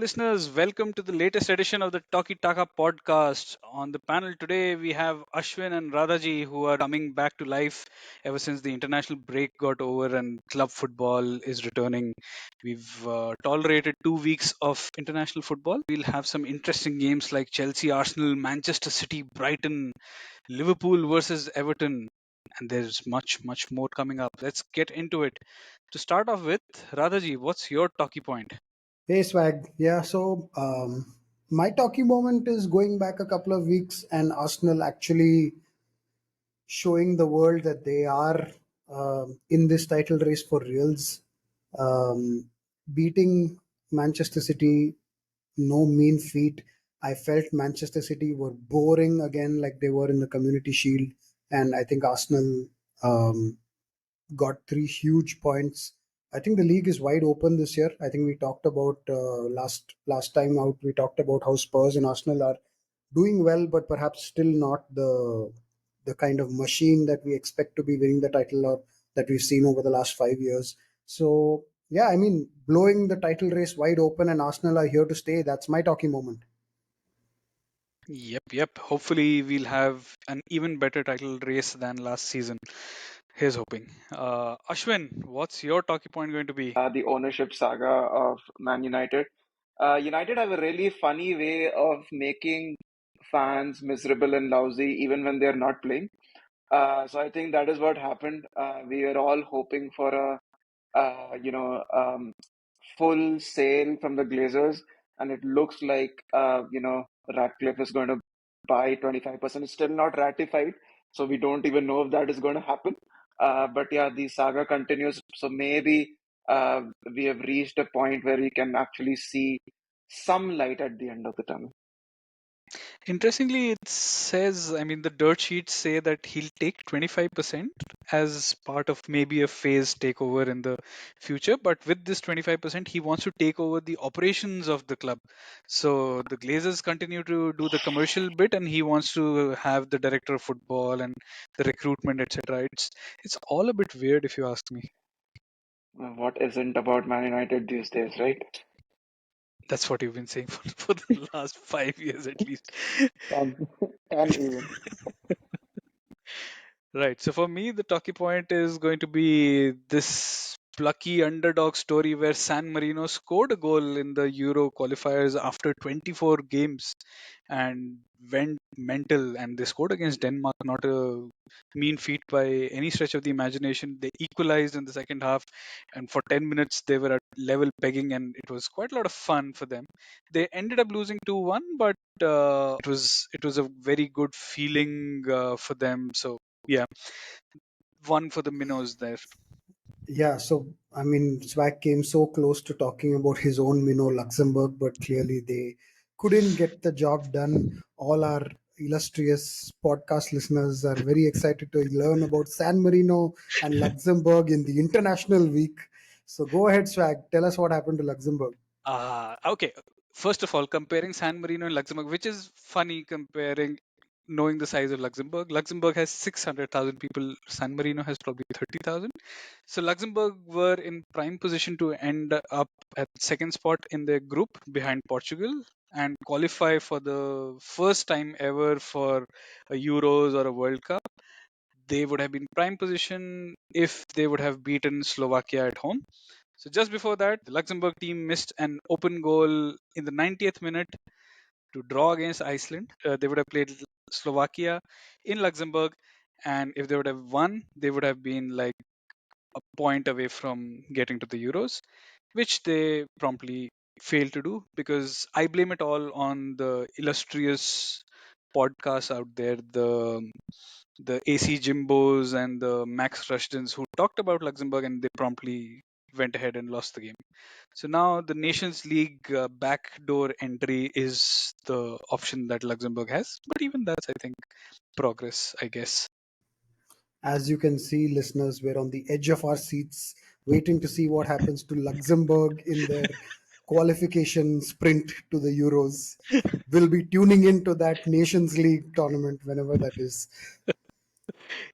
listeners. Welcome to the latest edition of the Talkie Taka podcast. On the panel today, we have Ashwin and Radhaji, who are coming back to life ever since the international break got over and club football is returning. We've tolerated 2 weeks of international football. We'll have some interesting games like Chelsea, Arsenal, Manchester City, Brighton, Liverpool versus Everton. And there's much more coming up. Let's get into it. To start off with, Radhaji, what's your talkie point? Hey Swag, my talking moment is going back a couple of weeks and Arsenal actually showing the world that they are in this title race for reals. Beating Manchester City, no mean feat. I felt Manchester City were boring again, like they were in the Community Shield, and I think Arsenal um, got three huge points. I think the league is wide open this year. I think we talked about last time out. We talked about how Spurs and Arsenal are doing well, but perhaps still not the kind of machine that we expect to be winning the title or that we've seen over the last 5 years. So yeah, I mean, blowing the title race wide open and Arsenal are here to stay. That's my talking moment. Yep. Hopefully, we'll have an even better title race than last season. Here's hoping. Ashwin, what's your talking point going to be? The ownership saga of Man United. United have a really funny way of making fans miserable and lousy even when they're not playing. So I think that is what happened. We were all hoping for a full sale from the Glazers, and it looks like Ratcliffe is going to buy 25%. It's still not ratified, so we don't even know if that is going to happen. But yeah, the saga continues. So maybe we have reached a point where we can actually see some light at the end of the tunnel. Interestingly, it says, I mean, the dirt sheets say that he'll take 25% as part of maybe a phase takeover in the future. But with this 25%, he wants to take over the operations of the club. So the Glazers continue to do the commercial bit, and he wants to have the director of football and the recruitment, etc. It's all a bit weird, if you ask me. What isn't about Man United these days, right? That's what you've been saying for the last 5 years at least. Can can even. Right. So for me, the talkie point is going to be this plucky underdog story where San Marino scored a goal in the Euro qualifiers after 24 games and went mental. And they scored against Denmark, not a mean feat by any stretch of the imagination. They equalized in the second half, and for 10 minutes they were at level pegging, and it was quite a lot of fun for them. They ended up losing 2-1, but it was a very good feeling for them. So yeah, one for the minnows there. Yeah, so I mean, Swag came so close to talking about his own minnow Luxembourg, but clearly they couldn't get the job done. All our illustrious podcast listeners are very excited to learn about San Marino and Luxembourg in the International Week. So go ahead, Swag. Tell us what happened to Luxembourg. Okay. First of all, comparing San Marino and Luxembourg, which is funny comparing knowing the size of Luxembourg. Luxembourg has 600,000 people. San Marino has probably 30,000. So Luxembourg were in prime position to end up at second spot in their group behind Portugal and qualify for the first time ever for a Euros or a World Cup. They would have been prime position if they would have beaten Slovakia at home. So just before that, the Luxembourg team missed an open goal in the 90th minute to draw against Iceland. They would have played Slovakia in Luxembourg, and if they would have won, they would have been like a point away from getting to the Euros, which they promptly failed to do because I blame it all on the illustrious podcasts out there, the AC Jimbos and the Max Rushdens who talked about Luxembourg, and they promptly went ahead and lost the game. So now the Nations League backdoor entry is the option that Luxembourg has, but even that's, I think, progress, I guess. As you can see, listeners, we're on the edge of our seats, waiting to see what happens to Luxembourg in their qualification sprint to the Euros. We'll be tuning into that Nations League tournament whenever that is.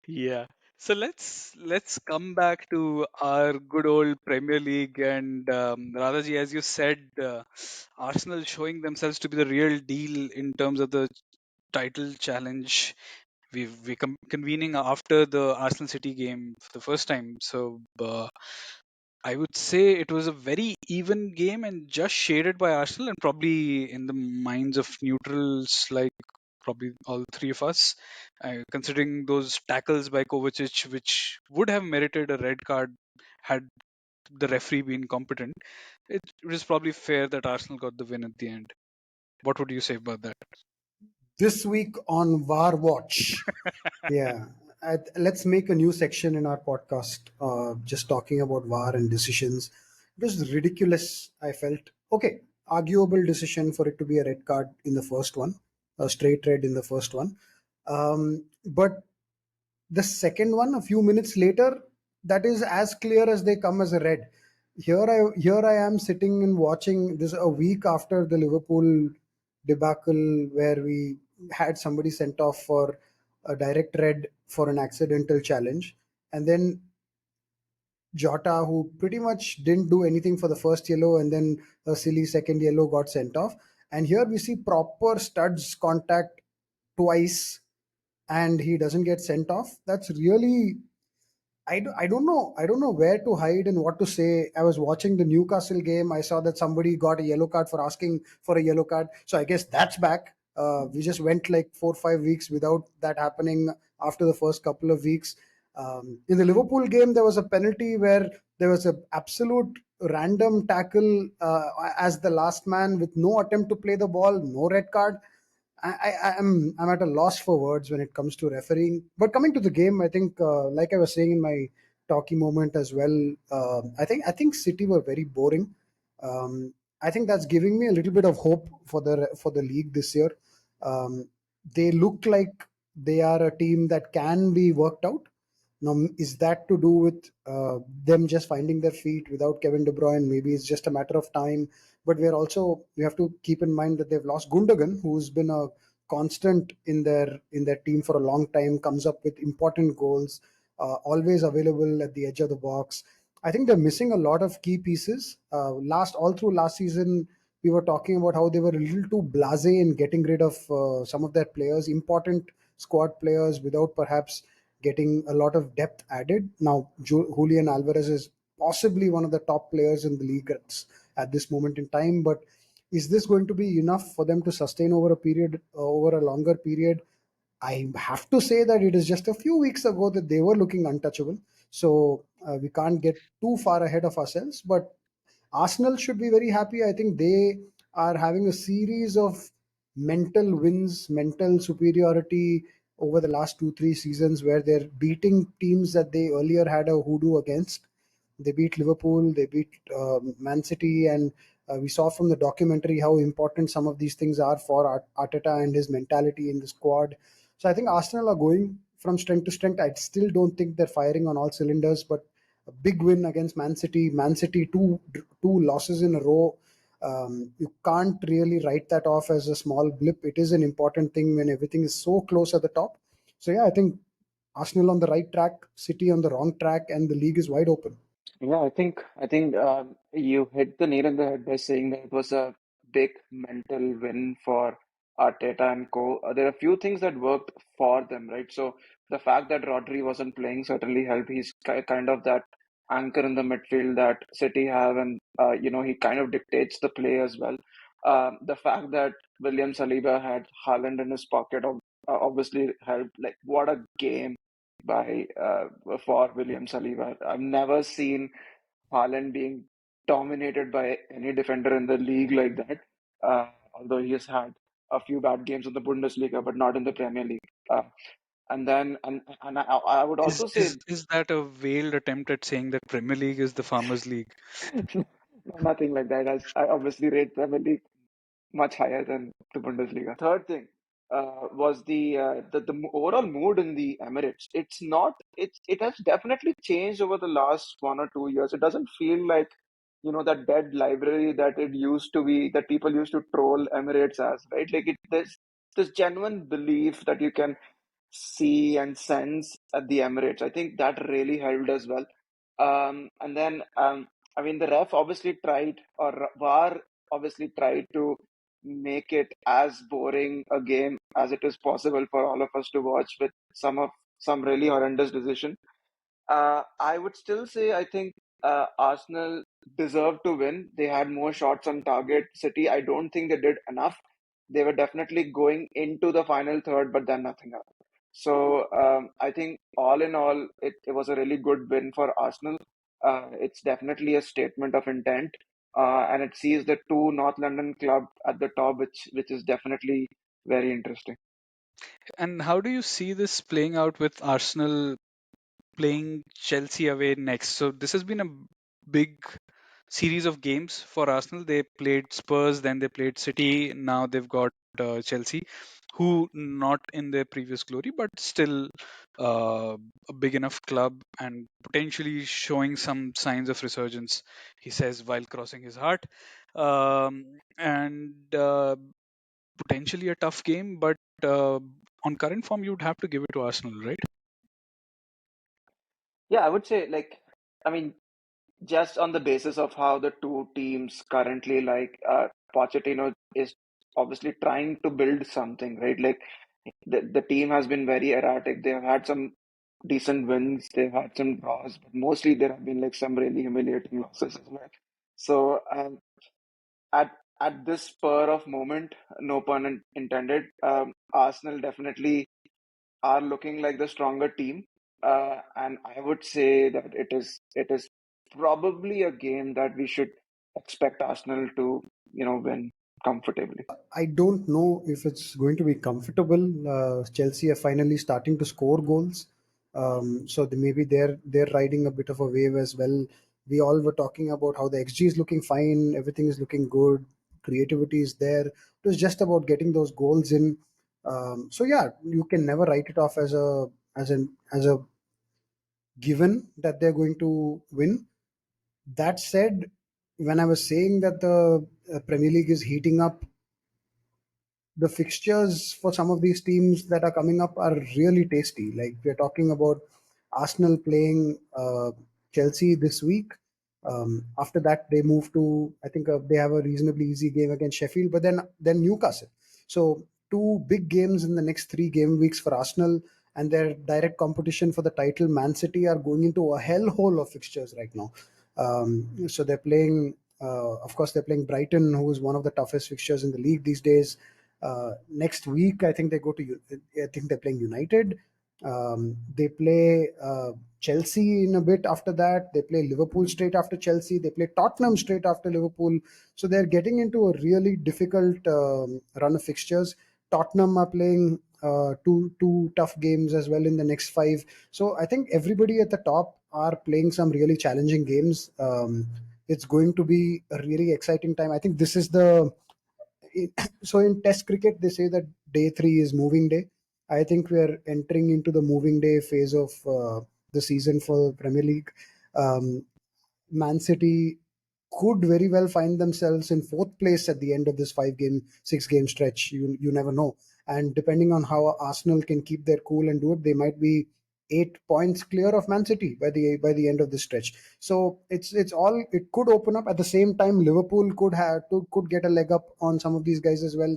Yeah. So let's come back to our good old Premier League, and Radhaji, as you said, Arsenal showing themselves to be the real deal in terms of the title challenge. We convening after the Arsenal City game for the first time. So I would say it was a very even game and just shaded by Arsenal, and probably in the minds of neutrals like probably all three of us, considering those tackles by Kovacic, which would have merited a red card had the referee been competent. It was probably fair that Arsenal got the win at the end. What would you say about that? This week on VAR Watch. Yeah, let's make a new section in our podcast, just talking about VAR and decisions. It was ridiculous. I felt okay, arguable decision for it to be a red card in the first one, a straight red in the first one. But the second one, a few minutes later, that is as clear as they come as a red. Here I am sitting and watching this a week after the Liverpool debacle where we had somebody sent off for a direct red for an accidental challenge, and then Jota, who pretty much didn't do anything for the first yellow, and then a silly second yellow got sent off. And here we see proper studs contact twice, and he doesn't get sent off. That's really I don't know where to hide and what to say. I was watching the Newcastle game. I saw that somebody got a yellow card for asking for a yellow card. So I guess that's back. We just went like 4 or 5 weeks without that happening after the first couple of weeks. In the Liverpool game, there was a penalty where there was an absolute random tackle as the last man with no attempt to play the ball, no red card. I'm at a loss for words when it comes to refereeing. But coming to the game, I think, like I was saying in my talky moment as well, I think City were very boring. I think that's giving me a little bit of hope for the league this year. Um, they look like they are a team that can be worked out. Now, is that to do with them just finding their feet without Kevin De Bruyne? Maybe it's just a matter of time. But we have to keep in mind that they've lost Gundogan, who's been a constant in their team for a long time, comes up with important goals, always available at the edge of the box. I think they're missing a lot of key pieces. Last all through last season, we were talking about how they were a little too blasé in getting rid of some of their players, important squad players, without perhaps getting a lot of depth added. Now, Julian Alvarez is possibly one of the top players in the league at this moment in time, but is this going to be enough for them to sustain over a longer period? I have to say that it is just a few weeks ago that they were looking untouchable. So we can't get too far ahead of ourselves. But Arsenal should be very happy. I think they are having a series of mental wins, mental superiority over the last 2, 3 seasons where they're beating teams that they earlier had a hoodoo against. They beat Liverpool, they beat Man City, and we saw from the documentary how important some of these things are for Arteta and his mentality in the squad. So I think Arsenal are going from strength to strength. I still don't think they're firing on all cylinders, but a big win against Man City. Man City two losses in a row. You can't really write that off as a small blip. It is an important thing when everything is so close at the top. So yeah, I think Arsenal on the right track, City on the wrong track, and the league is wide open. Yeah, I think you hit the nail on the head by saying that it was a big mental win for Arteta and co. There are a few things that worked for them, right? So the fact that Rodri wasn't playing certainly helped. He's kind of that anchor in the midfield that City have, and he kind of dictates the play as well. The fact that William Saliba had Haaland in his pocket obviously helped. Like, what a game by for William Saliba. I've never seen Haaland being dominated by any defender in the league like that. Although he has had a few bad games in the Bundesliga, but not in the Premier League. And I would Is also is say is that a veiled attempt at saying that Premier League is the Farmers League? nothing like that. As I obviously rate Premier League much higher than the Bundesliga. Third thing was the overall mood in the Emirates. It has definitely changed over the last 1 or 2 years. It doesn't feel like that dead library that it used to be, that people used to troll Emirates as, right? Like, there's this genuine belief that you can see and sense at the Emirates. I think that really helped as well. And then, I mean, the ref obviously tried, or VAR obviously tried to make it as boring a game as it is possible for all of us to watch with some really horrendous decision. I would still say I think Arsenal deserved to win. They had more shots on target. City, I don't think they did enough. They were definitely going into the final third, but then nothing happened. So I think all in all, it was a really good win for Arsenal. It's definitely a statement of intent, and it sees the two North London club at the top, which is definitely very interesting. And how do you see this playing out with Arsenal playing Chelsea away next? So this has been a big series of games for Arsenal. They played Spurs, then they played City. Now they've got Chelsea, who not in their previous glory, but still a big enough club and potentially showing some signs of resurgence. He says while crossing his heart, and potentially a tough game, but on current form, you'd have to give it to Arsenal, right? Yeah, I would say I mean, just on the basis of how the two teams currently Pochettino is obviously trying to build something, right? Like the team has been very erratic. They have had some decent wins, they've had some draws, but mostly there have been like some really humiliating losses as well. So at at this spur of moment, no pun intended, Arsenal definitely are looking like the stronger team. And I would say that it is probably a game that we should expect Arsenal to, win comfortably. I don't know if it's going to be comfortable. Chelsea are finally starting to score goals, so maybe they're riding a bit of a wave as well. We all were talking about how the XG is looking fine, everything is looking good, creativity is there. It was just about getting those goals in. So yeah, you can never write it off as a given that they're going to win. That said, when I was saying that the Premier League is heating up, the fixtures for some of these teams that are coming up are really tasty. Like we're talking about Arsenal playing Chelsea this week. After that, they move to, I think they have a reasonably easy game against Sheffield, but then Newcastle. So two big games in the next 3 game weeks for Arsenal, and their direct competition for the title, Man City, are going into a hellhole of fixtures right now. So they're playing. Of course, they're playing Brighton, who is one of the toughest fixtures in the league these days. Next week, I think they go to. I think they're playing United. They play Chelsea in a bit after that. They play Liverpool straight after Chelsea. They play Tottenham straight after Liverpool. So they're getting into a really difficult run of fixtures. Tottenham are playing two tough games as well in the next 5. So I think everybody at the top are playing some really challenging games. It's going to be a really exciting time. I think this is the so in test cricket they say that day 3 is moving day. I think we are entering into the moving day phase of the season for Premier League. um, Man City could very well find themselves in 4th place at the end of this 6 game stretch. You never know. And depending on how Arsenal can keep their cool and do it, they might be 8 points clear of Man City by the end of the stretch. So it's all, it could open up. At the same time, Liverpool could get a leg up on some of these guys as well.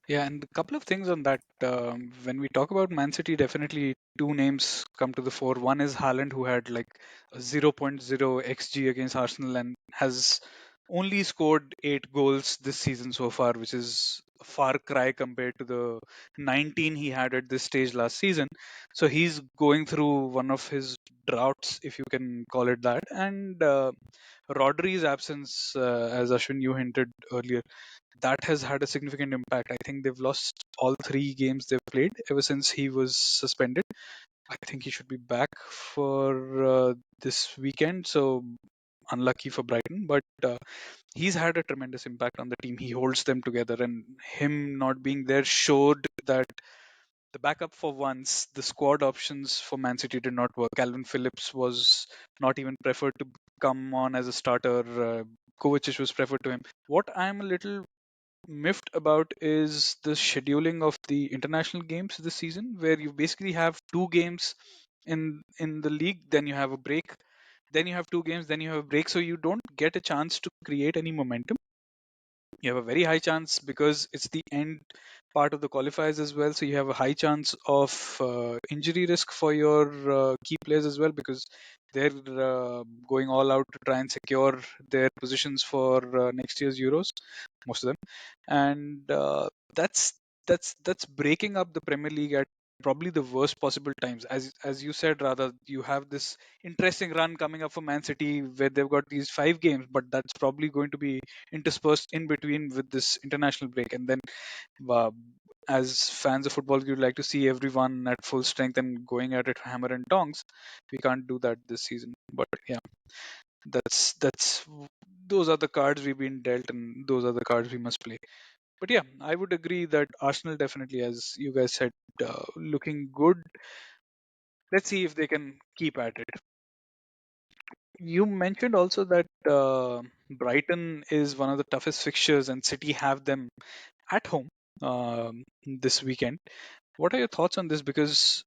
Yeah, and a couple of things on that. When we talk about Man City, definitely two names come to the fore. One is Haaland, who had like a zero point 0.0 xG against Arsenal and has only scored 8 goals this season so far, which is a far cry compared to the 19 he had at this stage last season. So he's going through one of his droughts, if you can call it that. And Rodri's absence, as Ashwin you hinted earlier, that has had a significant impact. I think they've lost all 3 games they've played ever since he was suspended. I think he should be back for this weekend. So unlucky for Brighton, but he's had a tremendous impact on the team. He holds them together, and him not being there showed that the backup for once, the squad options for Man City did not work. Calvin Phillips was not even preferred to come on as a starter. Kovacic was preferred to him. What I'm a little miffed about is the scheduling of the international games this season, where you basically have two games in the league, then you have a break, then you have two games, then you have a break, so you don't get a chance to create any momentum. You have a very high chance because it's the end part of the qualifiers as well, so you have a high chance of injury risk for your key players as well, because they're going all out to try and secure their positions for next year's Euros, most of them. And that's breaking up the Premier League at probably the worst possible times. As you said, rather, you have this interesting run coming up for Man City where they've got these 5 games, but that's probably going to be interspersed in between with this international break. And then uh, as fans of football, you'd like to see everyone at full strength and going at it hammer and tongs. We can't do that this season, but yeah, that's those are the cards we've been dealt, and those are the cards we must play. But yeah, I would agree that Arsenal definitely, as you guys said, looking good. Let's see if they can keep at it. You mentioned also that Brighton is one of the toughest fixtures, and City have them at home this weekend. What are your thoughts on this? Because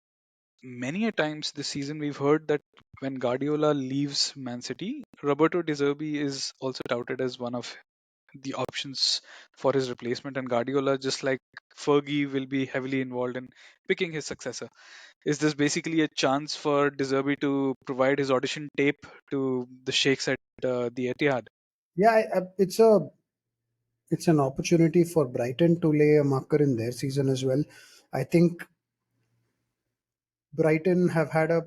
many a times this season we've heard that when Guardiola leaves Man City, Roberto De Zerbi is also touted as one of the options for his replacement, and Guardiola, just like Fergie, will be heavily involved in picking his successor. Is this basically a chance for De Zerbi to provide his audition tape to the sheikhs at the Etihad? Yeah, it's an opportunity for Brighton to lay a marker in their season as well. I think Brighton have had a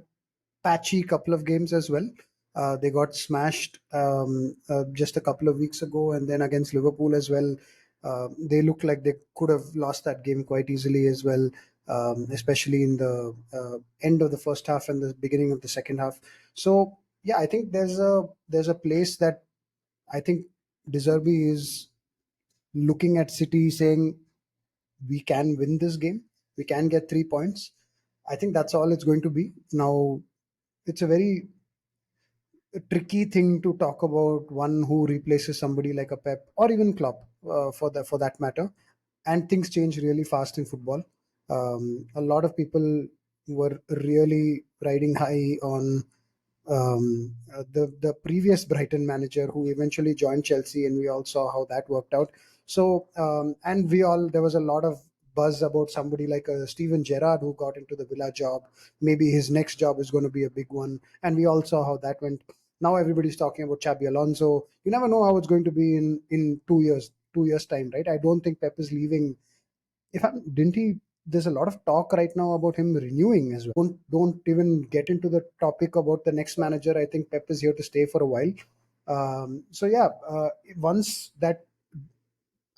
patchy couple of games as well. They got smashed just a couple of weeks ago, and then against Liverpool as well. They look like they could have lost that game quite easily as well, especially in the end of the first half and the beginning of the second half. So yeah, I think there's a place that I think De Zerbi is looking at City saying we can win this game, we can get 3 points. I think that's all it's going to be. Now, it's a very tricky thing to talk about one who replaces somebody like a Pep or even Klopp for that matter. And things change really fast in football. A lot of people were really riding high on the previous Brighton manager who eventually joined Chelsea, and we all saw how that worked out. So and we all there was a lot of buzz about somebody like Steven Gerrard who got into the Villa job. Maybe his next job is going to be a big one, and we all saw how that went. Now everybody's talking about Xabi Alonso. You never know how it's going to be in 2 years, 2 years time, right? I don't think Pep is leaving. If I'm, didn't he? There's a lot of talk right now about him renewing as well. Don't even get into the topic about the next manager. I think Pep is here to stay for a while. So yeah, once that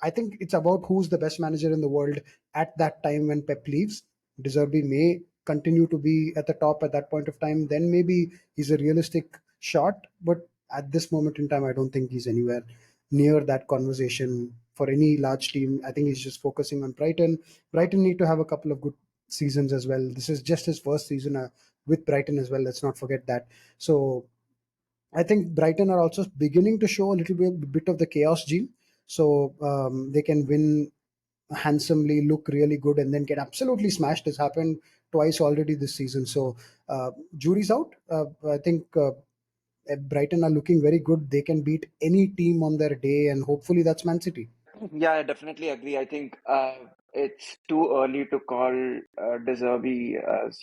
I think it's about who's the best manager in the world at that time when Pep leaves. De Zerbi may continue to be at the top at that point of time. Then maybe he's a realistic shot, but at this moment in time, I don't think he's anywhere near that conversation for any large team. I think he's just focusing on Brighton. Brighton need to have a couple of good seasons as well. This is just his first season with Brighton as well. Let's not forget that. So I think Brighton are also beginning to show a little bit of the chaos gene. So they can win handsomely, look really good, and then get absolutely smashed. Has happened twice already this season. So jury's out. I think Brighton are looking very good. They can beat any team on their day, and hopefully that's Man City. Yeah, I definitely agree. I think it's too early to call De Zerbi as,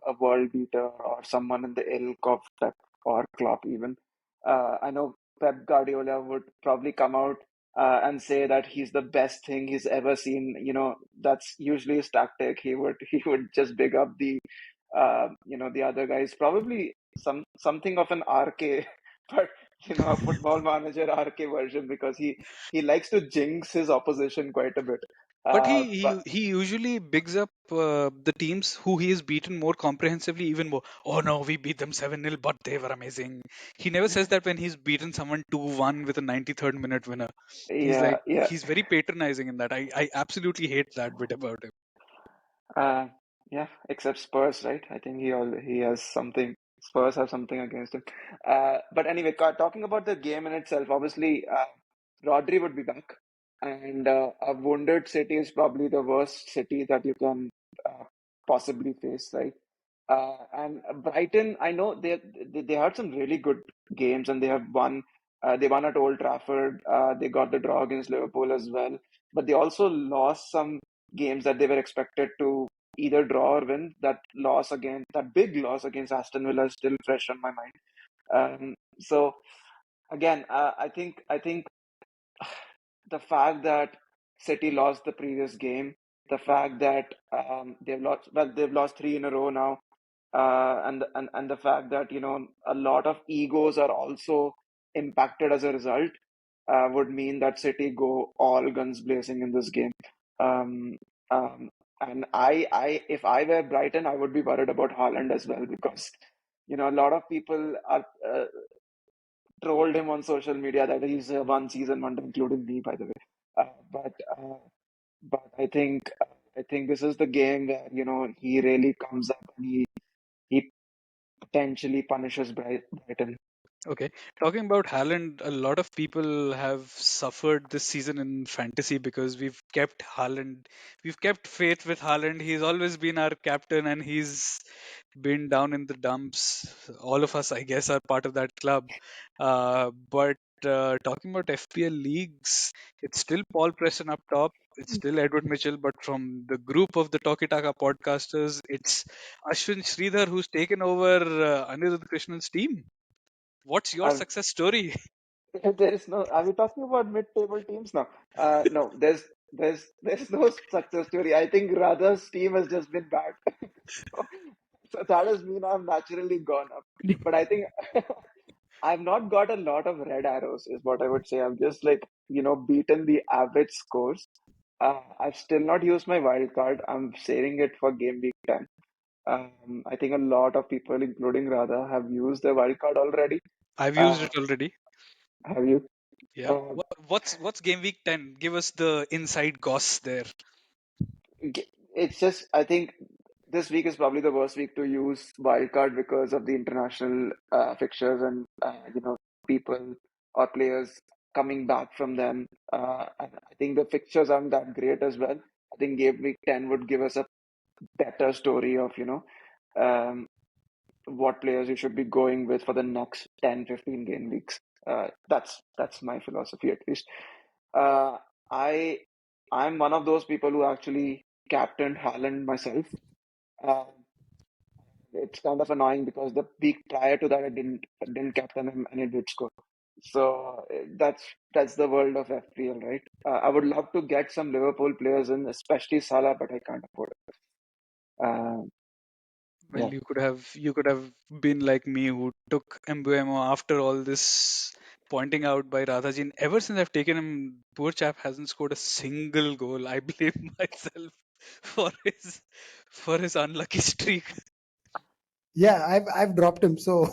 a world beater or someone in the ilk of Pep or Klopp even. I know Pep Guardiola would probably come out and say that he's the best thing he's ever seen. That's usually his tactic. He would just big up the other guys. Probably something of an RK, but a football manager RK version because he likes to jinx his opposition quite a bit. But Uh, but he usually bigs up the teams who he has beaten more comprehensively, even more. Oh no, we beat them 7-0, but they were amazing. He never says that when he's beaten someone 2-1 with a 93rd minute winner. He's yeah, like, yeah, he's very patronizing in that. I absolutely hate that bit about him. uh, yeah. Except Spurs, right? I think he has something. Spurs have something against him. But anyway, talking about the game in itself, obviously, Rodri would be back. And a wounded City is probably the worst City that you can uh, possibly face, right? And Brighton, I know they had some really good games and they have won. They won at Old Trafford. They got the draw against Liverpool as well, but they also lost some games that they were expected to either draw or win. That big loss against Aston Villa is still fresh on my mind. So again, I think the fact that City lost the previous game, the fact that they've lost three in a row now, and the fact that a lot of egos are also impacted as a result, would mean that City go all guns blazing in this game. Um, um, and if I were Brighton, I would be worried about Haaland as well because a lot of people are trolled him on social media that he's a one season wonder, including me, by the way. Uh, but uh, but I think this is the game where he really comes up and he potentially punishes Brighton. Okay. Talking about Haaland, a lot of people have suffered this season in fantasy because we've kept faith with Haaland. He's always been our captain and he's been down in the dumps. All of us, I guess, are part of that club. But talking about FPL leagues, it's still Paul Preston up top. It's still Edward Mitchell, but from the group of the Talkie Taka podcasters, it's Ashwin Sridhar who's taken over Anirudh Krishnan's team. What's your I've, success story? there is no. Are we talking about mid-table teams now? No, there's no success story. I think Radha's team has just been bad. so, so that does mean I've naturally gone up. But I think I've not got a lot of red arrows, is what I would say. I've just beaten the average scores. I've still not used my wild card. I'm saving it for game week 10. I think a lot of people, including Radha, have used their wild card already. I've used Uh, it already. have you? Yeah. Uh, What's game week 10? Give us the inside goss there. it's just, I think this week is probably the worst week to use wildcard because of the international fixtures and people or players coming back from them. And I think the fixtures aren't that great as well. I think game week 10 would give us a better story of um, what players you should be going with for the next 10-15 game weeks. That's my philosophy at least. Uh, I I'm one of those people who actually captained Haaland myself. Uh, it's kind of annoying because the week prior to that I didn't captain him and it did score. So that's the world of FPL, right? I would love to get some Liverpool players in, especially Salah, but I can't afford it. Uh, Well, yeah. you could have been like me who took Mbuemo after all this pointing out by Radhajin. Ever since I've taken him, poor chap hasn't scored a single goal. I blame myself for his unlucky streak. Yeah, I've dropped him. So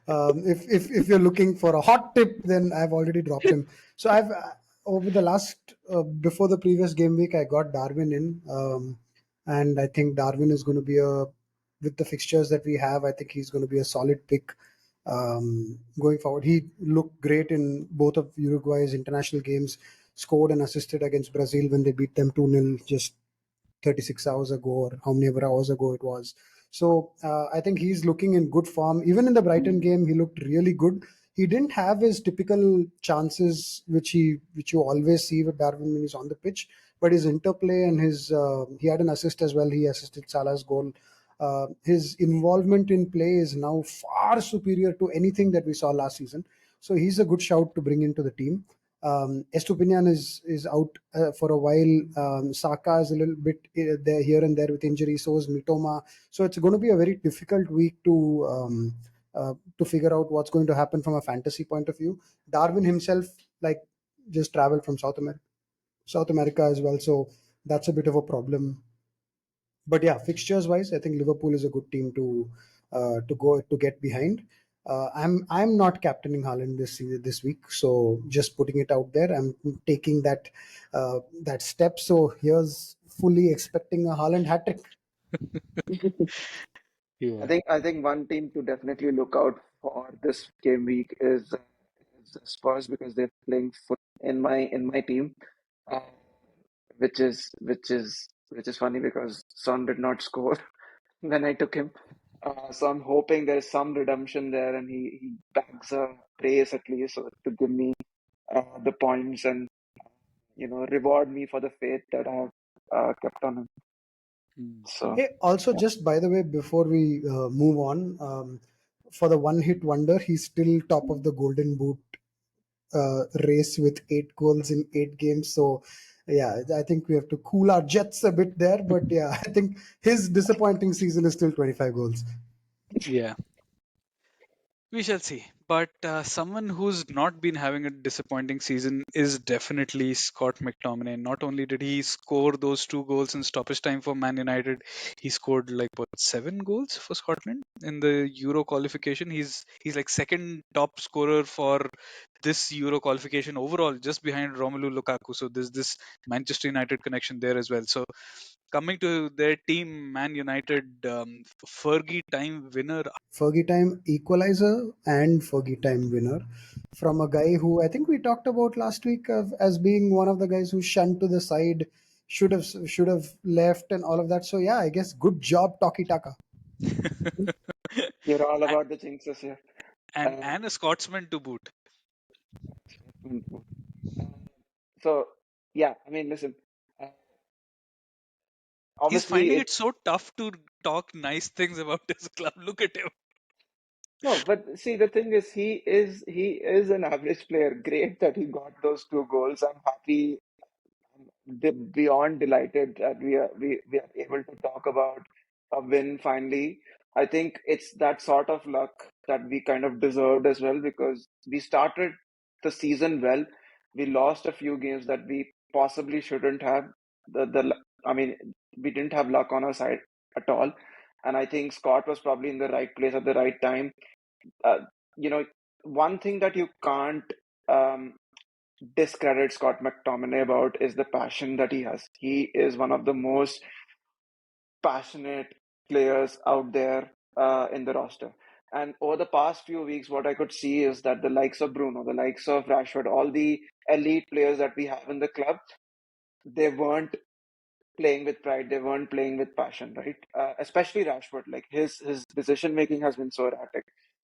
if you're looking for a hot tip, then I've already dropped him. So I've over the last before the previous game week, I got Darwin in, and I think Darwin is going to be a with the fixtures that we have. I think he's going to be a solid pick going forward. He looked great in both of Uruguay's international games. Scored and assisted against Brazil when they beat them 2-0 just 36 hours ago or how many ever hours ago it was. So I think he's looking in good form. Even in the Brighton game, he looked really good. He didn't have his typical chances, which you always see with Darwin when he's on the pitch. But his interplay and his he had an assist as well. He assisted Salah's goal. His involvement in play is now far superior to anything that we saw last season. So he's a good shout to bring into the team. Estupinian is out for a while. Saka is a little bit there here and there with injury. So is Mitoma. So it's going to be a very difficult week to figure out what's going to happen from a fantasy point of view. Darwin himself, like, just traveled from South America as well. So that's a bit of a problem. But yeah, fixtures wise, I think Liverpool is a good team to go to get behind. I'm not captaining Haaland this week, so just putting it out there. I'm taking that step. So here's fully expecting a Haaland hat trick. I Yeah. think I think one team to definitely look out for this game week is Spurs because they're playing full in my team. uh, which is funny because Son did not score when I took him. So I'm hoping there is some redemption there, and he bags a brace at least so to give me the points and reward me for the faith that I have kept on him. Hmm. So Hey, also, yeah. just by the way, before we move on, for the one hit wonder, he's still top of the Golden Boot race with 8 goals in 8 games. So, yeah, I think we have to cool our jets a bit there. But yeah, I think his disappointing season is still 25 goals. Yeah. We shall see. But someone who's not been having a disappointing season is definitely Scott McTominay. Not only did he score those 2 goals in stoppage time for Man United, he scored like what 7 goals for Scotland in the Euro qualification. He's like second top scorer for this Euro qualification overall, just behind Romelu Lukaku. So there's this Manchester United connection there as well. So coming to their team, Man United, Fergie time winner. Fergie time equalizer and Fergie time winner from a guy who I think we talked about last week as being one of the guys who shunned to the side, should have left and all of that. So yeah, I guess good job, Taki Taka. You're all about the jinxes here. and Uh, and a Scotsman to boot. mm, so yeah, I mean, listen. Uh, He's obviously, finding it so tough to talk nice things about his club. Look at him. no, but see, the thing is, he is an average player. Great that he got those 2 goals. I'm happy, beyond delighted that we are able to talk about a win finally. I think it's that sort of luck that we kind of deserved as well because we started the season well. We lost a few games that we possibly shouldn't have. I mean, we didn't have luck on our side at all, and I think Scott was probably in the right place at the right time. Uh, you know, one thing that you can't um, discredit Scott McTominay about is the passion that he has. He is one of the most passionate players out there in the roster. And over the past few weeks, what I could see is that the likes of Bruno, the likes of Rashford, all the elite players that we have in the club, they weren't playing with pride. They weren't playing with passion, right? Especially Rashford. Like his decision making has been so erratic.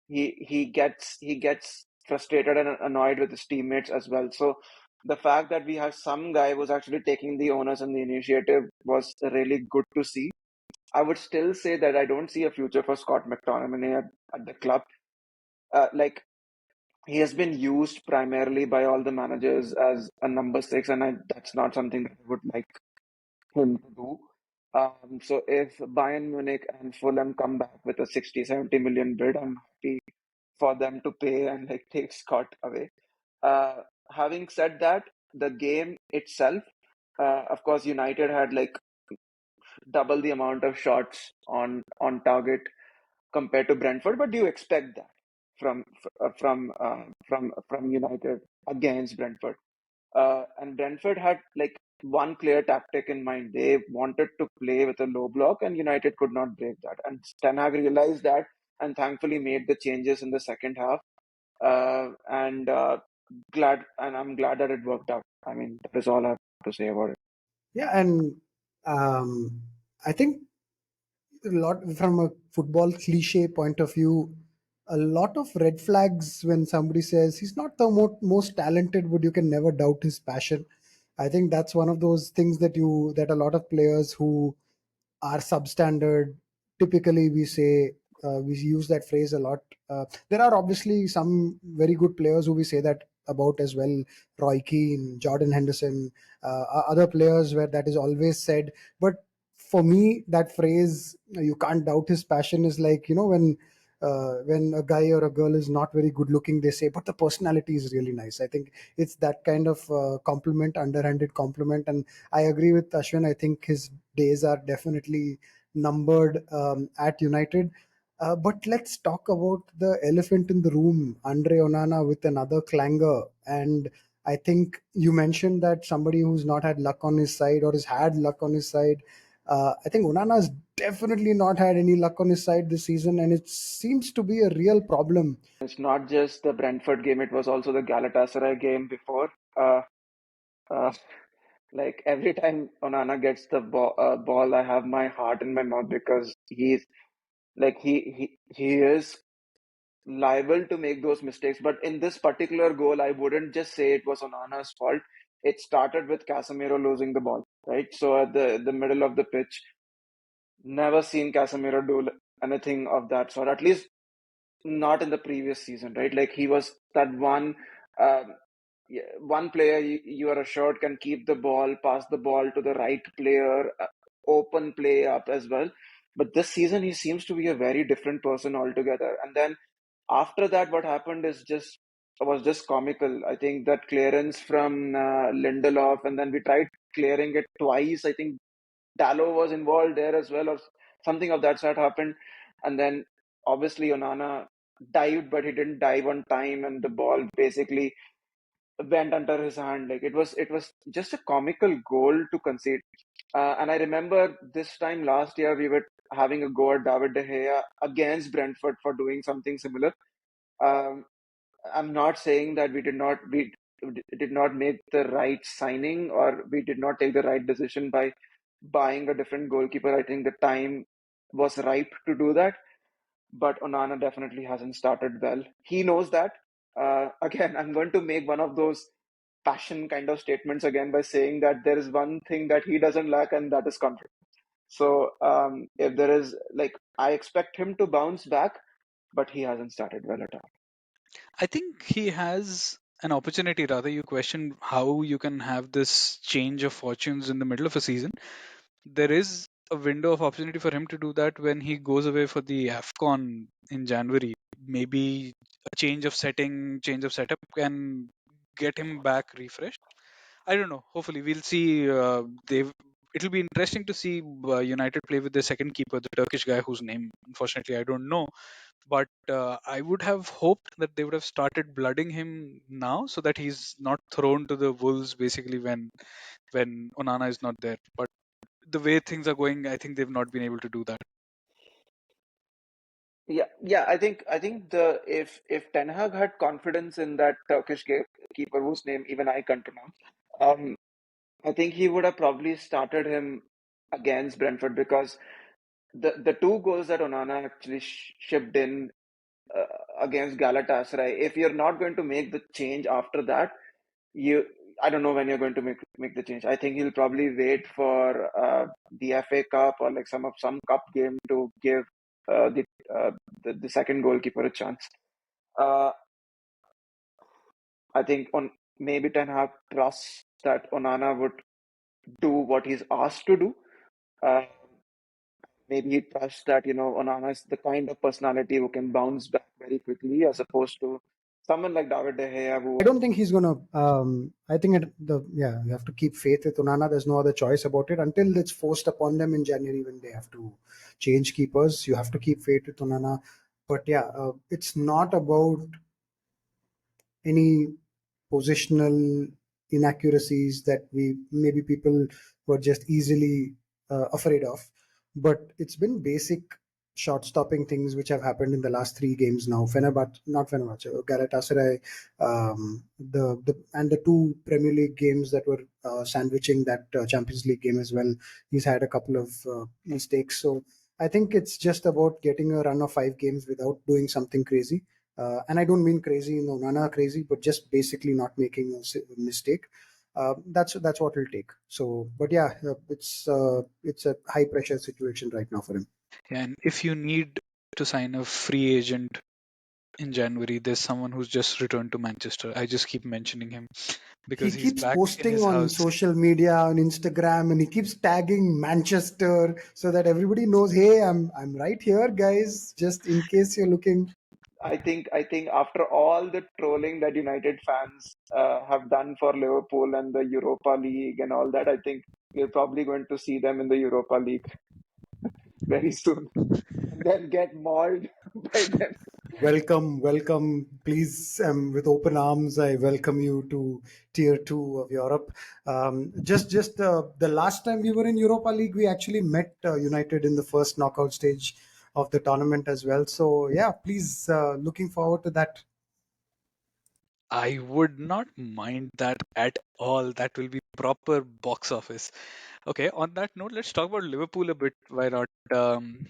He gets frustrated and annoyed with his teammates as well. So the fact that we have some guy who's actually taking the onus and the initiative was really good to see. I would still say that I don't see a future for Scott McTominay at the club. Like he has been used primarily by all the managers as a number six, and that's not something that I would like him to do. So if Bayern Munich and Fulham come back with a 60, 70 million bid, I'm happy for them to pay and like take Scott away. Uh, Having said that, the game itself, of course, United had like double the amount of shots on target compared to Brentford, but do you expect that from United against Brentford? And Brentford had like one clear tactic in mind. They wanted to play with a low block, and United could not break that. And Ten Hag realized that, and thankfully made the changes in the second half. And I'm glad that it worked out. I mean, that is all I have to say about it. Yeah, and I think a lot from a football cliche point of view, a lot of red flags when somebody says he's not the most talented, but you can never doubt his passion. I think that's one of those things that a lot of players who are substandard. Typically, we use that phrase a lot. There are obviously some very good players who we say that about as well. Roy Keane, Jordan Henderson, other players where that is always said. But for me, that phrase "you can't doubt his passion" is like when a guy or a girl is not very good looking, they say, but the personality is really nice. I think it's that kind of compliment, underhanded compliment, and I agree with Ashwin. I think his days are definitely numbered at United. But let's talk about the elephant in the room, Andre Onana with another clanger. And I think you mentioned that somebody who's not had luck on his side or has had luck on his side. I think Onana's definitely not had any luck on his side this season, and it seems to be a real problem. It's not just the Brentford game; it was also the Galatasaray game before. Uh, Like every time Onana gets the ball, I have my heart in my mouth because he's like he is liable to make those mistakes. But in this particular goal, I wouldn't just say it was Onana's fault. It started with Casemiro losing the ball, right? So at the middle of the pitch, never seen Casemiro do anything of that sort. At least not in the previous season, right? Like he was that um, one player you are assured can keep the ball, pass the ball to the right player, open play up as well. But this season, he seems to be a very different person altogether. And then after that, what happened is just was just comical. I think that clearance from Lindelof, and then we tried clearing it twice. I think Dallo was involved there as well, or something of that sort happened. And then obviously Onana dived, but he didn't dive on time, and the ball basically went under his hand. Like it was just a comical goal to concede. And I remember this time last year we were having a go at David De Gea against Brentford for doing something similar. Um, I'm not saying that we did not make the right signing or we did not take the right decision by buying a different goalkeeper. I think the time was ripe to do that, but Onana definitely hasn't started well. He knows that. Again, I'm going to make one of those passion kind of statements again by saying that there is one thing that he doesn't lack, and that is confidence. So, if there is like, I expect him to bounce back, but he hasn't started well at all. I think he has an opportunity. Rather, you question how you can have this change of fortunes in the middle of a season. There is a window of opportunity for him to do that when he goes away for the AFCON in January. Maybe a change of setting, change of setup can get him back refreshed. I don't know. Hopefully, we'll see. They've. It'll be interesting to see United play with their second keeper, the Turkish guy whose name, unfortunately, I don't know. But I would have hoped that they would have started blooding him now, so that he's not thrown to the wolves basically when Onana is not there. But the way things are going, I think they've not been able to do that. Yeah, yeah. I think the if Ten Hag had confidence in that Turkish keeper whose name even I can't pronounce, I think he would have probably started him against Brentford because the two goals that Onana actually shipped in uh, against Galatasaray, if you're not going to make the change after that, you I don't know when you're going to make the change. I think he'll probably wait for the FA Cup or like some cup game to give uh, the, uh, the second goalkeeper a chance. Uh, I think on maybe Ten Hag trusts that Onana would do what he's asked to do. Uh, Maybe he trusts that Onana is the kind of personality who can bounce back very quickly, as opposed to someone like David De Gea who I don't think he's gonna. I think you have to keep faith with Onana. There's no other choice about it until it's forced upon them in January when they have to change keepers. You have to keep faith with Onana. But yeah, it's not about any positional inaccuracies that we maybe people were just easily afraid of. But it's been basic short stopping things which have happened in the last three games now. Fenerbahce, not Fenerbahce, Galatasaray, the and the two Premier League games that were sandwiching that Champions League game as well. He's had a couple of mistakes. So I think it's just about getting a run of 5 games without doing something crazy, and I don't mean crazy, Nana crazy, but just basically not making a mistake. That's what it'll take. So, but yeah, it's a high pressure situation right now for him. And if you need to sign a free agent in January, there's someone who's just returned to Manchester. I just keep mentioning him He because he's keeps back in posting his on house. social media, on Instagram, and he keeps tagging Manchester so that everybody knows, hey, I'm right here, guys. Just in case you're looking. I think after all the trolling that United fans have done for Liverpool and the Europa League and all that, I think we're probably going to see them in the Europa League very soon and then get mauled by them. Welcome, welcome. Please, with open arms, I welcome you to Tier Two of Europe. Just the last time we were in Europa League, we actually met United in the first knockout stage of the tournament as well. So yeah, please, looking forward to that. I would not mind that at all. That will be proper box office. Okay, on that note, let's talk about Liverpool a bit. Why not?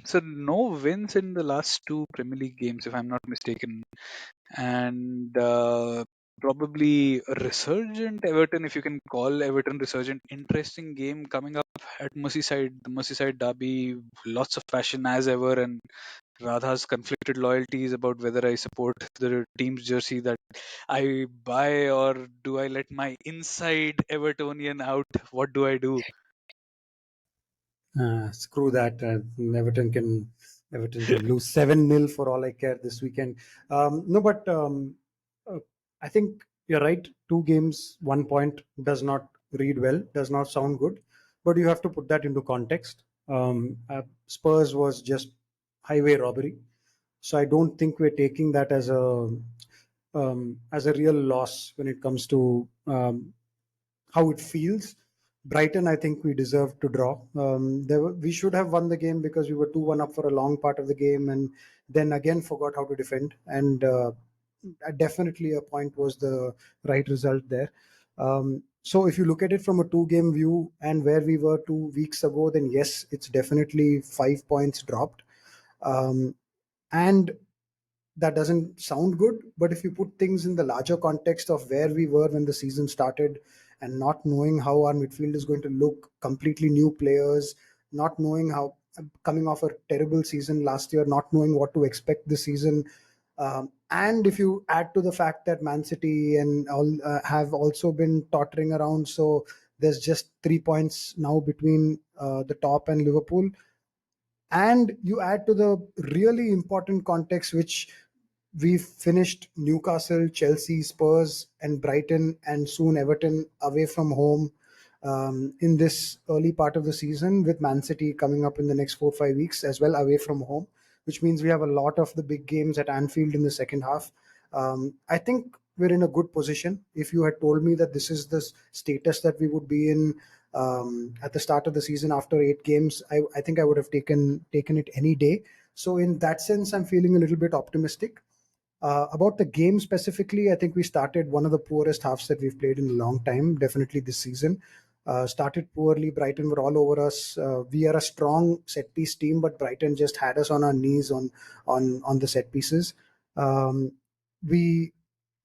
So no wins in the last two Premier League games, if I'm not mistaken, and probably a resurgent Everton, if you can call Everton resurgent. Interesting game coming up at Merseyside, the Merseyside derby. Lots of passion as ever, and Radha's conflicted loyalties about whether I support the team's jersey that I buy, or do I let my inside Evertonian out? What do I do? Screw that. Everton can lose 7-0 for all I care this weekend. No, but uh, I think you're right. 2 games, 1 point does not read well, does not sound good. But you have to put that into context. Spurs was just highway robbery, so I don't think we're taking that as a real loss when it comes to how it feels. Brighton, I think we deserve to draw. We should have won the game because we were 2-1 up for a long part of the game, and then again forgot how to defend. And definitely a point was the right result there. So if you look at it from a 2 game view and where we were 2 weeks ago, then yes, it's definitely 5 points dropped. Um, and that doesn't sound good, but if you put things in the larger context of where we were when the season started, and not knowing how our midfield is going to look, completely new players, not knowing how, coming off a terrible season last year, not knowing what to expect this season, and if you add to the fact that Man City and all have also been tottering around, so there's just 3 points now between the top and Liverpool, and you add to the really important context, which we finished Newcastle, Chelsea, Spurs, and Brighton, and soon Everton away from home in this early part of the season, with Man City coming up in the next 4 or 5 weeks as well away from home, which means we have a lot of the big games at Anfield in the second half. I think we're in a good position. If you had told me that this is the status that we would be in at the start of the season after 8 games, I think I would have taken it any day. So in that sense, I'm feeling a little bit optimistic. About the game specifically, I think we started one of the poorest halves that we've played in a long time, definitely this season. Started poorly. Brighton were all over us. We are a strong set piece team, but Brighton just had us on our knees on the set pieces. Um, we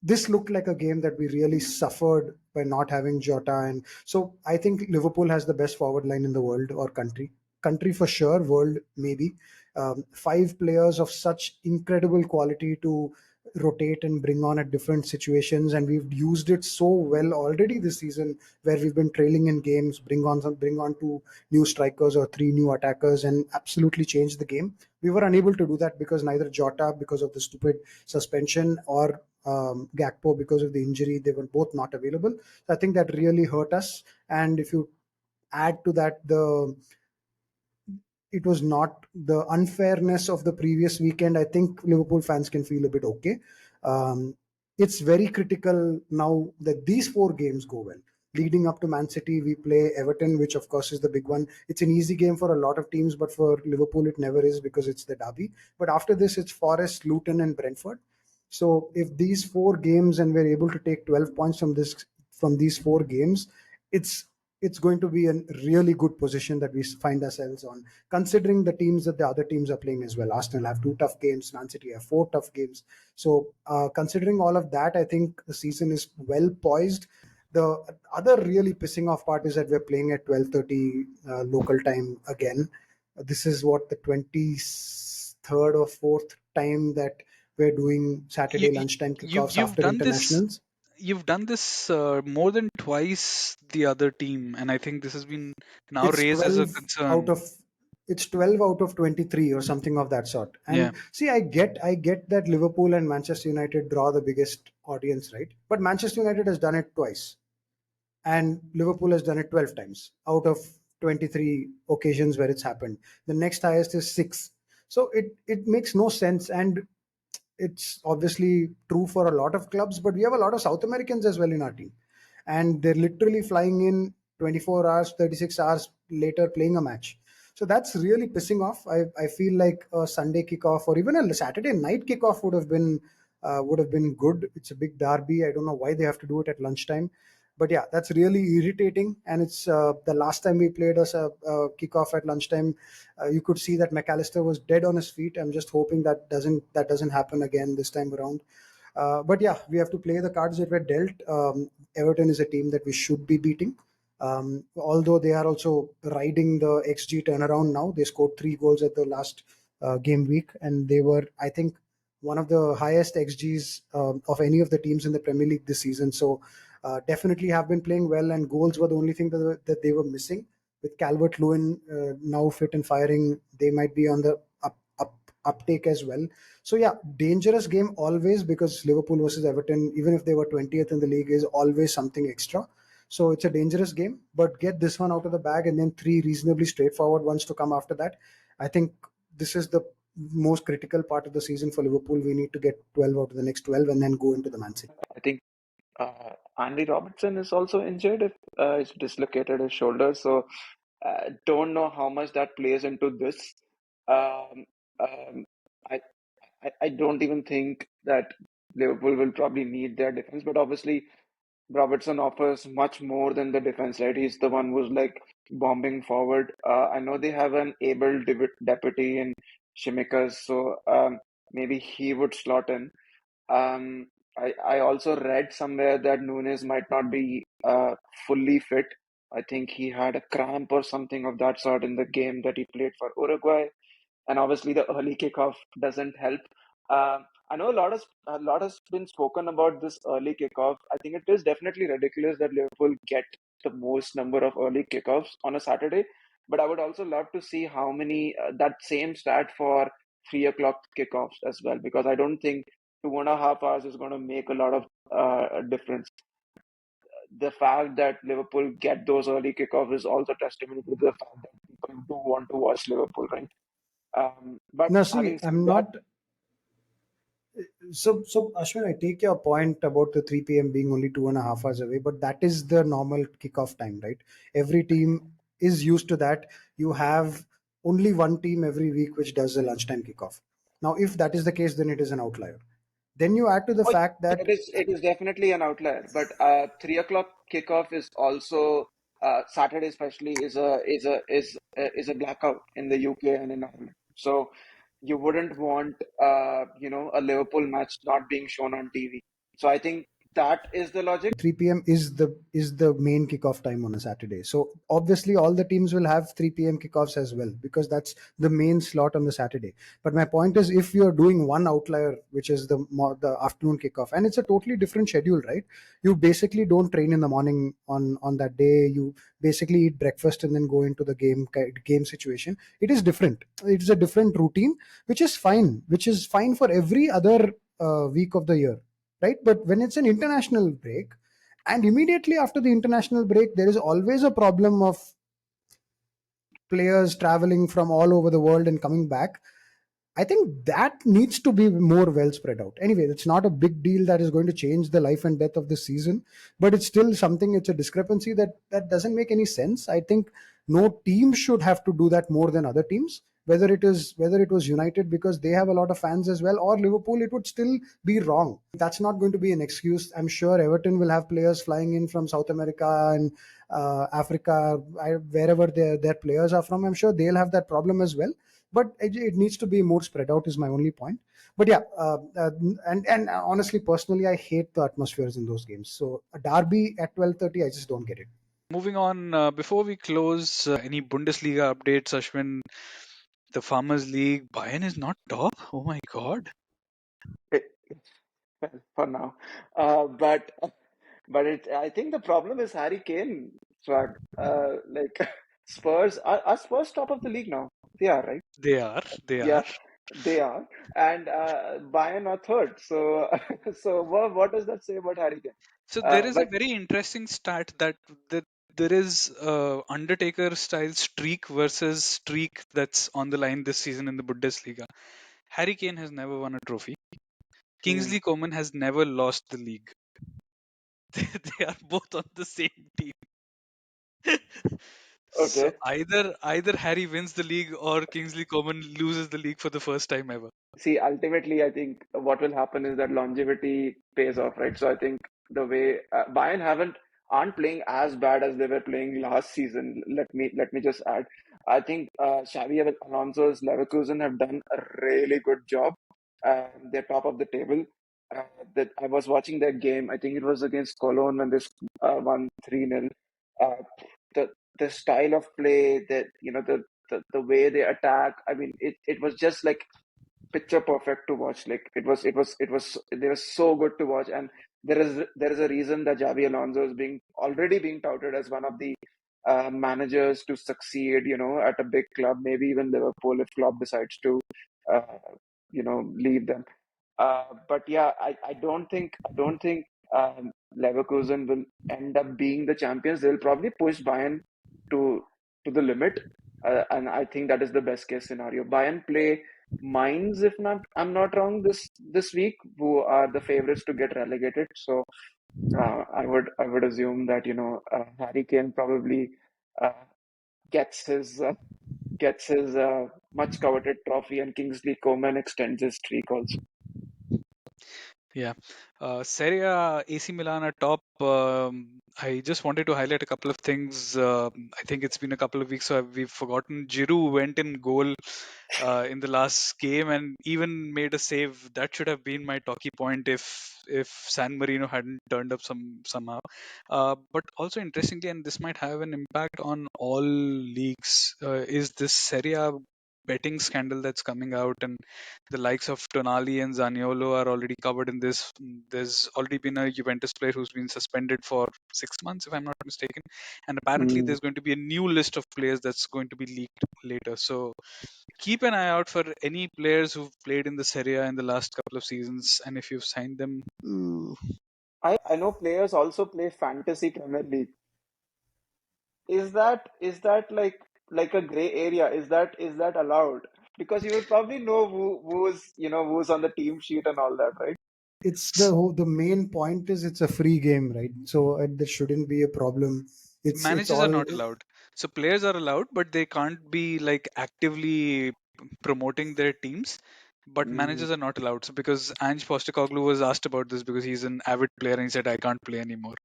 This looked like a game that we really suffered by not having Jota, and so I think Liverpool has the best forward line in the world or country for sure, world maybe. 5 players of such incredible quality to rotate and bring on at different situations, and we've used it so well already this season, where we've been trailing in games, bring on 2 new strikers or 3 new attackers, and absolutely change the game. We were unable to do that because neither Jota, because of the stupid suspension, or Gakpo, because of the injury, they were both not available. So I think that really hurt us. And if you add to that it was not the unfairness of the previous weekend, I think Liverpool fans can feel a bit okay. Um, it's very critical now that these 4 games go well. Leading up to Man City, we play Everton, which of course is the big one. It's an easy game for a lot of teams, but for Liverpool, it never is because it's the derby. But after this, it's Forest, Luton, and Brentford. So if these 4 games and we're able to take 12 points from these 4 games, it's it's going to be a really good position that we find ourselves on, considering the teams that the other teams are playing as well. Arsenal have 2 tough games, Man City have 4 tough games. So, considering all of that, I think the season is well poised. The other really pissing off part is that we're playing at 12:30 local time again. This is what, the 23rd or fourth time that we're doing You, Saturday lunchtime you've kickoffs you've after done this. internationals. You've done this more than twice the other team, and I think this has been now it's raised as a 12 out concern. of it's 12 out of 23 or something of that sort. Yeah. And see, I get that Liverpool and Manchester United draw the biggest audience, right? But Manchester United has done it twice, and Liverpool has done it 12 times out of 23 occasions where it's happened. The next highest is 6. So it makes no sense. And it's obviously true for a lot of clubs, but we have a lot of South Americans as well in our team, and they're literally flying in 24 hours, 36 hours later playing a match. So that's really pissing off. I feel like a Sunday kickoff or even a Saturday night kickoff would have been good. It's a big derby. I don't know why they have to do it at lunchtime. But yeah, that's really irritating. And it's the last time we played us a kickoff at lunchtime, you could see that McAllister was dead on his feet. I'm just hoping that doesn't happen again this time around. But yeah, we have to play the cards that were dealt. Everton is a team that we should be beating. Although they are also riding the XG turnaround now. They scored 3 goals at the last game week, and they were, I think, one of the highest XGs of any of the teams in the Premier League this season. So definitely have been playing well, and goals were the only thing that they were missing. With Calvert Lewin now fit and firing, they might be on the uptake as well. So yeah, dangerous game always, because Liverpool versus Everton, even if they were 20th in the league, is always something extra. So it's a dangerous game, but get this one out of the bag and then 3 reasonably straightforward ones to come after that. I think this is the most critical part of the season for Liverpool. We need to get 12 out of the next 12 and then go into the Man City. I think Andy Robertson is also injured. If he's dislocated his shoulder, so don't know how much that plays into this. Um, um, I, I don't even think that Liverpool will probably need their defense, but obviously Robertson offers much more than the defense, right? He's the one who's like bombing forward. I know they have an able deputy in Shimikas, so maybe he would slot in. Um, I also read somewhere that Nunes might not be fully fit. I think he had a cramp or something of that sort in the game that he played for Uruguay, and obviously the early kickoff doesn't help. I know a lot has been spoken about this early kickoff. I think it is definitely ridiculous that Liverpool get the most number of early kickoffs on a Saturday, but I would also love to see how many that same stat for 3 o'clock kickoffs as well, because I don't think 2.5 hours is going to make a lot of difference. The fact that Liverpool get those early kickoffs is also testimony to the fact that people do want to watch Liverpool, right? But Now, see, having said I'm that, not. So Ashwin, I take your point about the 3 p.m. being only 2.5 hours away, but that is the normal kickoff time, right? Every team is used to that. You have only one team every week which does the lunchtime kickoff. Now, if that is the case, then it is an outlier. Then you add to the oh, fact yeah, that it is definitely an outlier. But 3 o'clock kickoff is also Saturday, especially is a blackout in the UK and in Ireland. So you wouldn't want a Liverpool match not being shown on TV. So I think that is the logic. 3 p.m. is the main kickoff time on a Saturday. So obviously all the teams will have 3 p.m. kickoffs as well, because that's the main slot on the Saturday. But my point is, if you're doing one outlier, which is the afternoon kickoff, and it's a totally different schedule, right? You basically don't train in the morning on that day. You basically eat breakfast and then go into the game situation. It is different. It is a different routine, which is fine. Which is fine for every other week of the year, right? But when it's an international break, and immediately after the international break, there is always a problem of players traveling from all over the world and coming back. I think that needs to be more well spread out. Anyway, it's not a big deal that is going to change the life and death of the season, but it's still something. It's a discrepancy that doesn't make any sense. I think no team should have to do that more than other teams. Whether it was United because they have a lot of fans as well, or Liverpool, it would still be wrong. That's not going to be an excuse. I'm sure Everton will have players flying in from South America and Africa, wherever their players are from. I'm sure they'll have that problem as well, but it needs to be more spread out is my only point. But yeah, and honestly, personally, I hate the atmospheres in those games. So a derby at 12:30, I just don't get it. Moving on, before we close, any Bundesliga updates, Ashwin? The Farmers League, Bayern is not top. Oh my God. It, well, for now, but I think the problem is Harry Kane. Swag, like Spurs are Spurs top of the league now. They are, right? They are. They Yeah, are. they are, and Bayern are third. So, so what does that say about Harry Kane? So there is a But very interesting stat that there is a Undertaker style streak versus streak that's on the line this season in the Bundesliga. Harry Kane has never won a trophy. hmm, Kingsley Coman has never lost the league. They are both on the same team. So okay. either Harry wins the league or Kingsley Coman loses the league for the first time ever. See, ultimately, I think what will happen is that longevity pays off, right? So I think the way Bayern haven't aren't playing as bad as they were playing last season. Let me just add. I think Xavi Alonso's Leverkusen have done a really good job. They're top of the table. That I was watching that game. I think it was against Cologne when this won 3-0. Uh, the the style of play, that the way they attack. I mean, it was just like picture perfect to watch. Like it was they were so good to watch, and there is a reason that Javi Alonso is already being touted as one of the managers to succeed, at a big club, maybe even Liverpool if Klopp decides to, uh, leave them. But yeah, I don't think Leverkusen will end up being the champions. They'll probably push Bayern to the limit, and I think that is the best case scenario. Bayern play Mainz, if not I'm not wrong, this week, who are the favorites to get relegated. So I would assume that Harry Kane probably uh, gets his much coveted trophy, and Kingsley Coman extends his streak also. Yeah. Serie A, AC Milan are top. I just wanted to highlight a couple of things. I think it's been a couple of weeks, so we've forgotten. Giroud went in goal in the last game and even made a save. That should have been my talkie point if San Marino hadn't turned up somehow. But also interestingly, and this might have an impact on all leagues, is this Serie A betting scandal that's coming out, and the likes of Tonali and Zaniolo are already covered in this. There's already been a Juventus player who's been suspended for 6 months, if I'm not mistaken, and apparently Mm. there's going to be a new list of players that's going to be leaked later. So keep an eye out for any players who've played in the Serie A in the last couple of seasons, and if you've signed them, ooh. I know players also play fantasy Premier League. Is that like a gray area? Is that allowed? Because you will probably know who's on the team sheet and all that, right? It's the main point is it's a free game, right? So there shouldn't be a problem. It's Managers are all not allowed. So players are allowed, but they can't be like actively promoting their teams. But Mm. managers are not allowed. So because Ange Postecoglou was asked about this because he's an avid player and he said, I can't play anymore.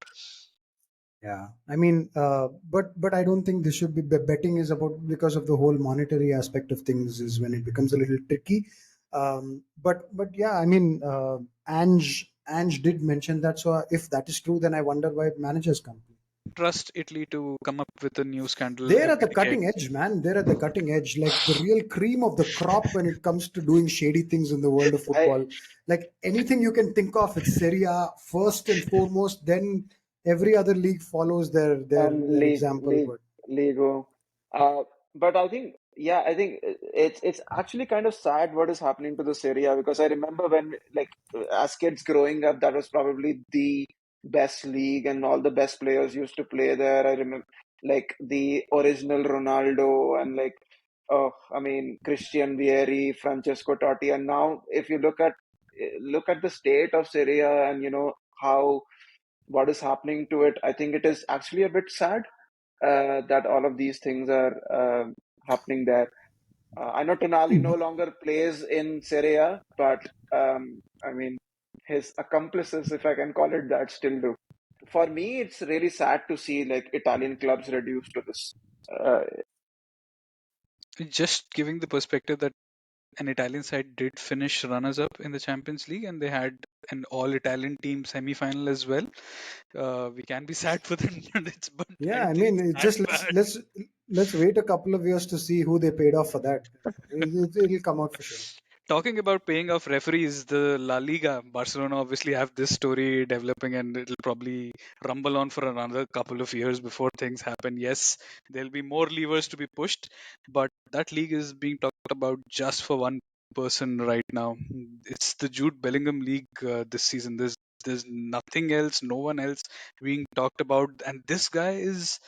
Yeah, I mean, but I don't think this should be betting is about because of the whole monetary aspect of things is when it becomes a little tricky. But yeah, I mean, Ange did mention that. So if that is true, then I wonder why managers come. Trust Italy to come up with a new scandal They're at every the decade. cutting edge, man. They're at the cutting edge, like the real cream of the crop when it comes to doing shady things in the world of I football. Like anything you can think of, it's Serie A first and foremost. Then every other league follows their example. League But Lego. Uh, but I think it's actually kind of sad what is happening to this area, because I remember when, like, as kids growing up, that was probably the best league and all the best players used to play there. I remember, like, the original Ronaldo and, like, oh, I mean, Christian Vieri, Francesco Totti, and now if you look at the state of Serie A, and how what is happening to it, I think it is actually a bit sad that all of these things are happening there. I know Tonali no longer plays in Serie A, but I mean, his accomplices, if I can call it that, still do. For me, it's really sad to see, like, Italian clubs reduced to this. Uh, Just giving the perspective that an Italian side did finish runners up in the Champions League and they had an all Italian team semi final as well. We can be sad for the Nuggets, but yeah, I I think mean, it that just bad. let's wait a couple of years to see who they paid off for that. It'll come out for sure. Talking about paying off referees, the La Liga, Barcelona obviously have this story developing and it'll probably rumble on for another couple of years before things happen. Yes, there'll be more levers to be pushed, but that league is being talked about just for one person right now. It's the Jude Bellingham League this season. There's nothing else, no one else being talked about, and this guy is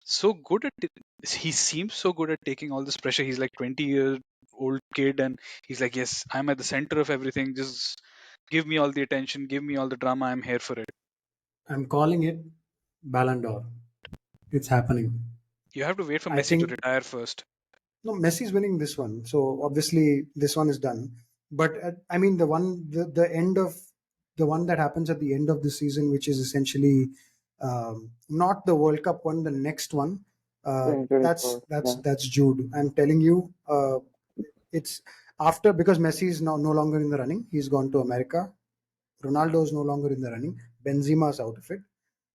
so good at it. He seems so good at taking all this pressure. He's like 20-year old kid and he's like, yes, I'm at the center of everything. Just give me all the attention, give me all the drama. I'm here for it. I'm calling it Ballon d'Or. It's happening. You have to wait for I Messi to think retire first. no, Messi's winning this one, so obviously this one is done. But I mean, the end of the one that happens at the end of the season, which is essentially Not the World Cup one, the next one. That's 2024. that's Yeah. that's Jude. I'm telling you, it's after, because Messi is now no longer in the running. He's gone to America. Ronaldo is no longer in the running. Benzema's out of it.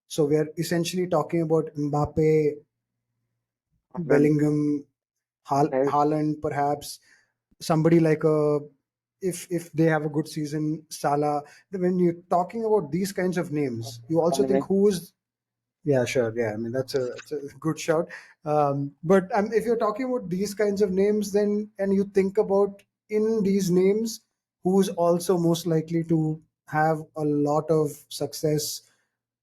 So we're essentially talking about Mbappe, Then Bellingham, right. Haaland, perhaps somebody like a, if they have a good season, Salah. When you're talking about these kinds of names, you also think Anyway, who is. Yeah, sure. Yeah, I mean that's a good shout. But if you're talking about these kinds of names, then and you think about in these names, who's also most likely to have a lot of success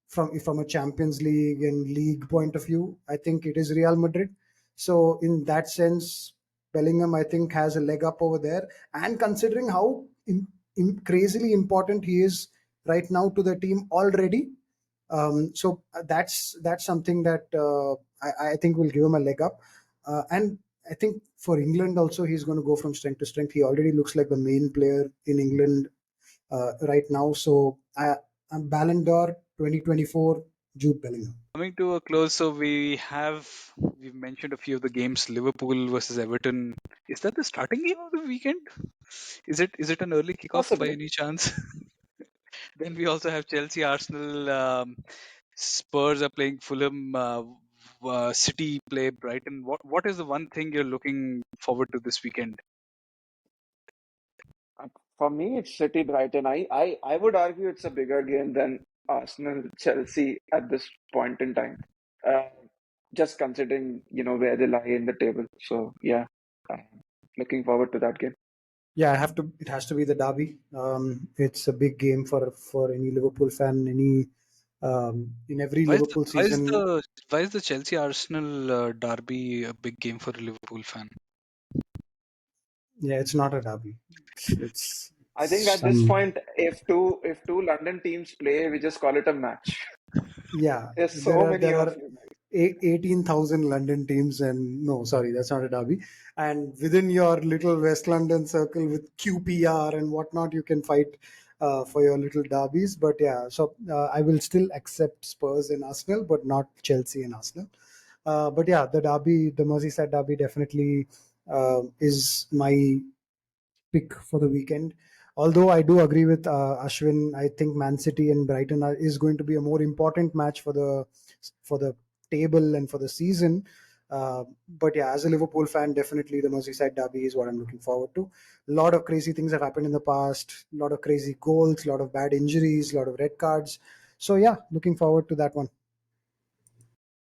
from a Champions League and league point of view, I think it is Real Madrid. So in that sense, Bellingham I think has a leg up over there. And considering how crazily important he is right now to the team already, that's something that I think will give him a leg up. And I think for England also, he's going to go from strength to strength. He already looks like the main player in England right now. So Ballon d'Or 2024, Jude Bellingham. Coming to a close, so we've mentioned a few of the games. Liverpool versus Everton. Is that the starting game of the weekend? Is it an early kickoff by possibly. any chance? Then we also have Chelsea, Arsenal, Spurs are playing Fulham, City play Brighton. What is the one thing you're looking forward to this weekend? For me, it's City Brighton. I would argue it's a bigger game than Arsenal Chelsea at this point in time. Uh, just considering, where they lie in the table. So yeah, I'm looking forward to that game. Yeah, I have to. It has to be the derby. It's a big game for any Liverpool fan. Any in every Why is the, Liverpool why is season. the why is the Chelsea Arsenal derby a big game for a Liverpool fan? Yeah, it's not a derby. It's I think at this some. point, if two London teams play, we just call it a match. Yeah, There's there so are many there of are you guys. 18,000 London teams, and no, sorry, that's not a derby. And within your little West London circle with QPR and whatnot, you can fight for your little derbies. But yeah, so I will still accept Spurs and Arsenal, but not Chelsea and Arsenal. But yeah, the derby, the Merseyside derby, definitely is my pick for the weekend. Although I do agree with Ashwin, I think Man City and Brighton is going to be a more important match for the table and for the season. But yeah, as a Liverpool fan, definitely the Merseyside derby is what I'm looking forward to. A lot of crazy things have happened in the past. A lot of crazy goals, a lot of bad injuries, a lot of red cards. So yeah, looking forward to that one.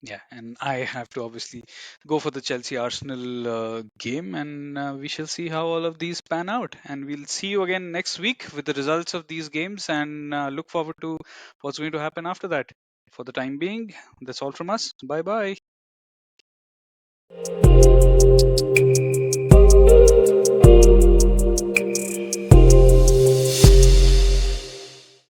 Yeah, and I have to obviously go for the Chelsea Arsenal game, and we shall see how all of these pan out. And we'll see you again next week with the results of these games, and look forward to what's going to happen after that. For the time being, that's all from us. Bye bye.